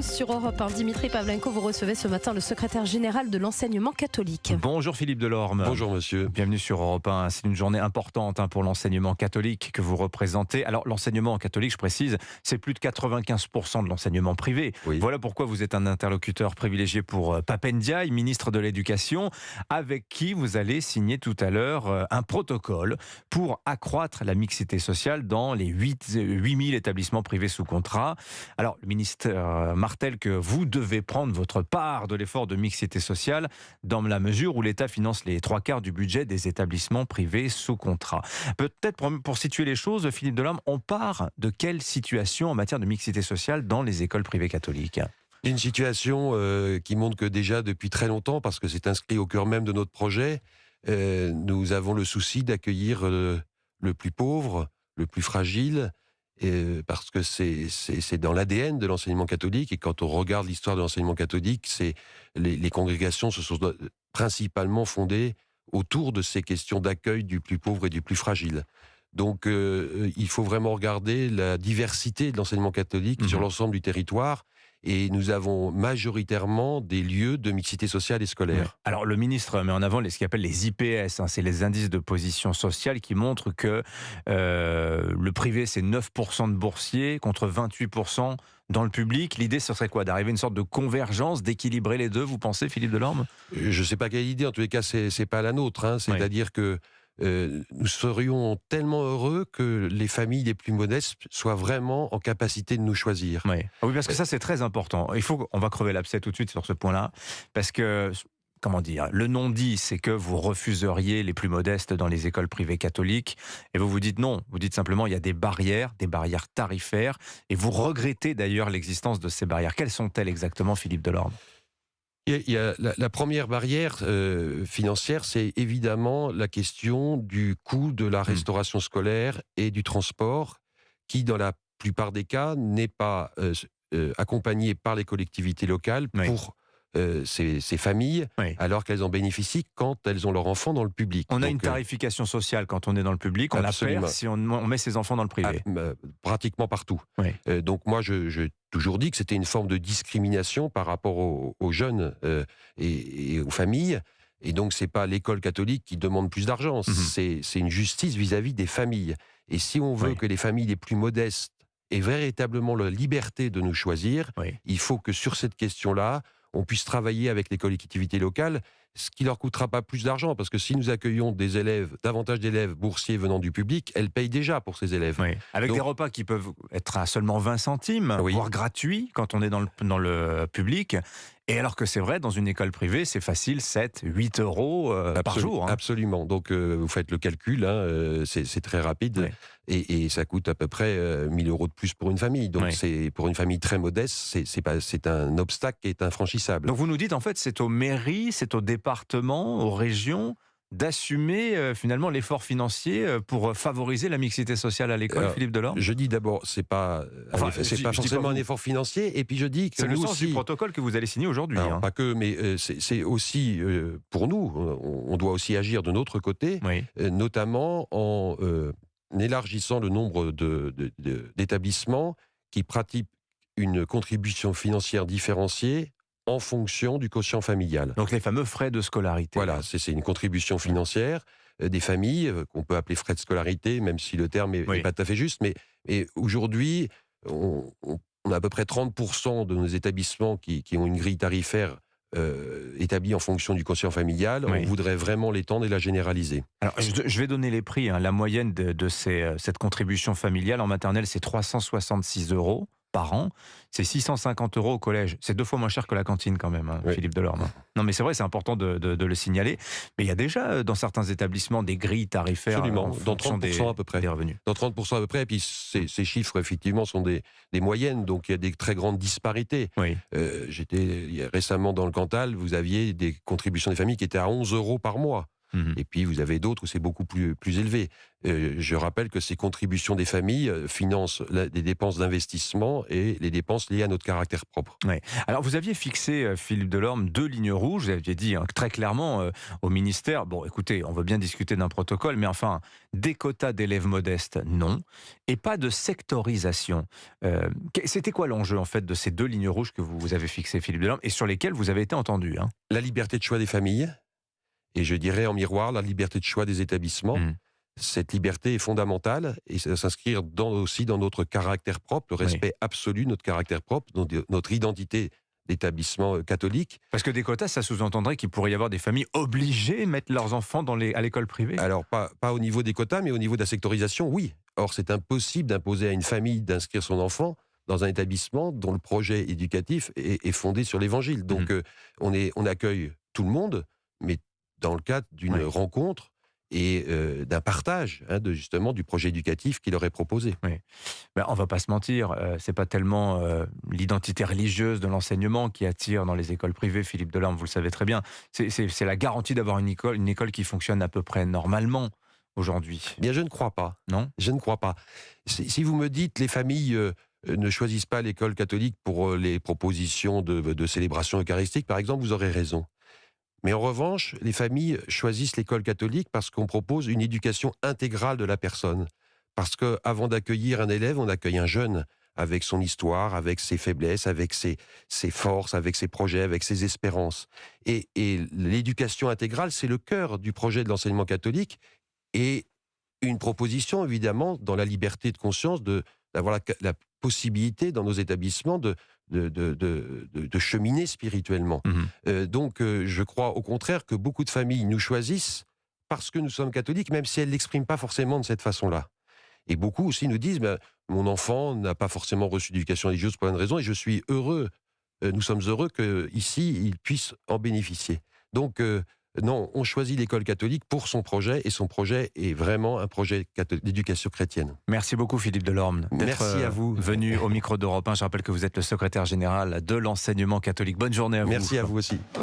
sur Europe 1. Dimitri Pavlenko, vous recevez ce matin le secrétaire général de l'enseignement catholique. Bonjour Philippe Delorme. Bonjour monsieur. Bienvenue sur Europe 1. C'est une journée importante pour l'enseignement catholique que vous représentez. Alors l'enseignement catholique, je précise, c'est plus de 95% de l'enseignement privé. Oui. Voilà pourquoi vous êtes un interlocuteur privilégié pour Pape Ndiaye, ministre de l'Éducation, avec qui vous allez signer tout à l'heure un protocole pour accroître la mixité sociale dans les 8000 établissements privés sous contrat. Alors le ministre martèle que vous devez prendre votre part de l'effort de mixité sociale dans la mesure où l'État finance les 3/4 du budget des établissements privés sous contrat. Peut-être pour situer les choses, Philippe Delorme, on part de quelle situation en matière de mixité sociale dans les écoles privées catholiques ? Une situation qui montre que déjà depuis très longtemps, parce que c'est inscrit au cœur même de notre projet, nous avons le souci d'accueillir le plus pauvre, le plus fragile, parce que c'est dans l'ADN de l'enseignement catholique, et quand on regarde l'histoire de l'enseignement catholique, les congrégations se sont principalement fondées autour de ces questions d'accueil du plus pauvre et du plus fragile. Donc il faut vraiment regarder la diversité de l'enseignement catholique sur l'ensemble du territoire, et nous avons majoritairement des lieux de mixité sociale et scolaire. Ouais. Alors le ministre met en avant ce qu'il appelle les IPS, c'est les indices de position sociale qui montrent que le privé c'est 9% de boursiers contre 28% dans le public. L'idée ce serait quoi ? D'arriver à une sorte de convergence, d'équilibrer les deux, vous pensez, Philippe Delorme ? Je ne sais pas quelle idée, en tous les cas c'est pas la nôtre, c'est-à-dire que nous serions tellement heureux que les familles les plus modestes soient vraiment en capacité de nous choisir. Oui, parce que ça c'est très important. On va crever l'abcès tout de suite sur ce point-là, parce que, comment dire, le non-dit c'est que vous refuseriez les plus modestes dans les écoles privées catholiques, et vous dites non, vous dites simplement il y a des barrières tarifaires, et vous regrettez d'ailleurs l'existence de ces barrières. Quelles sont-elles exactement, Philippe Delorme ? Il y a la première barrière financière, c'est évidemment la question du coût de la restauration scolaire et du transport, qui dans la plupart des cas n'est pas accompagné par les collectivités locales pour ces familles, alors qu'elles en bénéficient quand elles ont leurs enfants dans le public. On a une tarification sociale quand on est dans le public, on la perd si on met ses enfants dans le privé. Pratiquement partout. Donc moi, je toujours dit que c'était une forme de discrimination par rapport aux jeunes et aux familles. Et donc, c'est pas l'école catholique qui demande plus d'argent, c'est une justice vis-à-vis des familles. Et si on veut que les familles les plus modestes aient véritablement la liberté de nous choisir, il faut que sur cette question-là, on puisse travailler avec les collectivités locales, ce qui leur coûtera pas plus d'argent, parce que si nous accueillons davantage d'élèves boursiers venant du public, elles payent déjà pour ces élèves. Avec des repas qui peuvent être à seulement 20 centimes, voire gratuits quand on est dans le public. Et alors que c'est vrai, dans une école privée, c'est facile, 7, 8 euros par jour. Absolument. Donc, vous faites le calcul, c'est très rapide. Et ça coûte à peu près 1 000 euros de plus pour une famille. Donc, c'est pour une famille très modeste, c'est un obstacle qui est infranchissable. Donc, vous nous dites, en fait, c'est aux mairies, c'est aux départements, aux régions d'assumer finalement l'effort financier pour favoriser la mixité sociale à l'école, Philippe Delorme ? Je dis d'abord, c'est pas forcément un effort financier, et puis je dis que c'est le sens aussi, du protocole que vous allez signer aujourd'hui. Pas que, mais c'est aussi pour nous, on doit aussi agir de notre côté, notamment en élargissant le nombre d'établissements qui pratiquent une contribution financière différenciée en fonction du quotient familial. Donc les fameux frais de scolarité. Voilà, c'est une contribution financière des familles, qu'on peut appeler frais de scolarité, même si le terme n'est pas tout à fait juste. Mais aujourd'hui, on a à peu près 30% de nos établissements qui ont une grille tarifaire établie en fonction du quotient familial. On voudrait vraiment l'étendre et la généraliser. Alors, je vais donner les prix. La moyenne de cette contribution familiale en maternelle, c'est 366 € par an, c'est 650 € au collège. C'est 2 fois moins cher que la cantine quand même, Philippe Delorme. Non mais c'est vrai, c'est important de le signaler. Mais il y a déjà dans certains établissements des grilles tarifaires. Absolument, dans 30% à peu près. Des revenus. Dans 30% à peu près, et puis ces chiffres effectivement sont des moyennes, donc il y a des très grandes disparités. J'étais récemment dans le Cantal, vous aviez des contributions des familles qui étaient à 11 € par mois. Et puis vous avez d'autres où c'est beaucoup plus élevé. Je rappelle que ces contributions des familles financent des dépenses d'investissement et les dépenses liées à notre caractère propre. Ouais. Alors, vous aviez fixé, Philippe Delorme, 2 lignes rouges. Vous aviez dit très clairement au ministère, bon, écoutez, on veut bien discuter d'un protocole, mais enfin, des quotas d'élèves modestes, non. Et pas de sectorisation. C'était quoi l'enjeu, en fait, de ces 2 lignes rouges que vous avez fixées, Philippe Delorme, et sur lesquelles vous avez été entendu, hein? La liberté de choix des familles, et je dirais en miroir, la liberté de choix des établissements. Cette liberté est fondamentale et ça s'inscrit aussi dans notre caractère propre, le respect absolu de notre caractère propre, notre identité d'établissement catholique. Parce que des quotas, ça sous-entendrait qu'il pourrait y avoir des familles obligées à mettre leurs enfants à l'école privée? Alors, pas au niveau des quotas, mais au niveau de la sectorisation, oui. Or, c'est impossible d'imposer à une famille d'inscrire son enfant dans un établissement dont le projet éducatif est fondé sur l'Évangile. Donc, on accueille tout le monde, mais dans le cadre d'une rencontre et d'un partage, justement, du projet éducatif qu'il aurait proposé. Oui. Ben, on va pas se mentir, c'est pas tellement l'identité religieuse de l'enseignement qui attire dans les écoles privées, Philippe Delorme, vous le savez très bien. C'est la garantie d'avoir une école qui fonctionne à peu près normalement aujourd'hui. Bien, je ne crois pas. Non ? Je ne crois pas. Si vous me dites les familles ne choisissent pas l'école catholique pour les propositions de célébration eucharistique, par exemple, vous aurez raison. Mais en revanche, les familles choisissent l'école catholique parce qu'on propose une éducation intégrale de la personne. Parce qu'avant d'accueillir un élève, on accueille un jeune avec son histoire, avec ses faiblesses, avec ses forces, avec ses projets, avec ses espérances. Et l'éducation intégrale, c'est le cœur du projet de l'enseignement catholique et une proposition, évidemment, dans la liberté de conscience, d'avoir la possibilité dans nos établissements de cheminer spirituellement. Donc, je crois au contraire que beaucoup de familles nous choisissent parce que nous sommes catholiques, même si elles ne l'expriment pas forcément de cette façon-là. Et beaucoup aussi nous disent mon enfant n'a pas forcément reçu d'éducation religieuse pour une raison et je suis heureux, nous sommes heureux qu'ici, il puisse en bénéficier. Donc, non, on choisit l'école catholique pour son projet et son projet est vraiment un projet d'éducation chrétienne. Merci beaucoup Philippe Delorme d'être Merci à vous. Venu au micro d'Europe 1. Je rappelle que vous êtes le secrétaire général de l'enseignement catholique. Bonne journée à vous. Merci à vous aussi.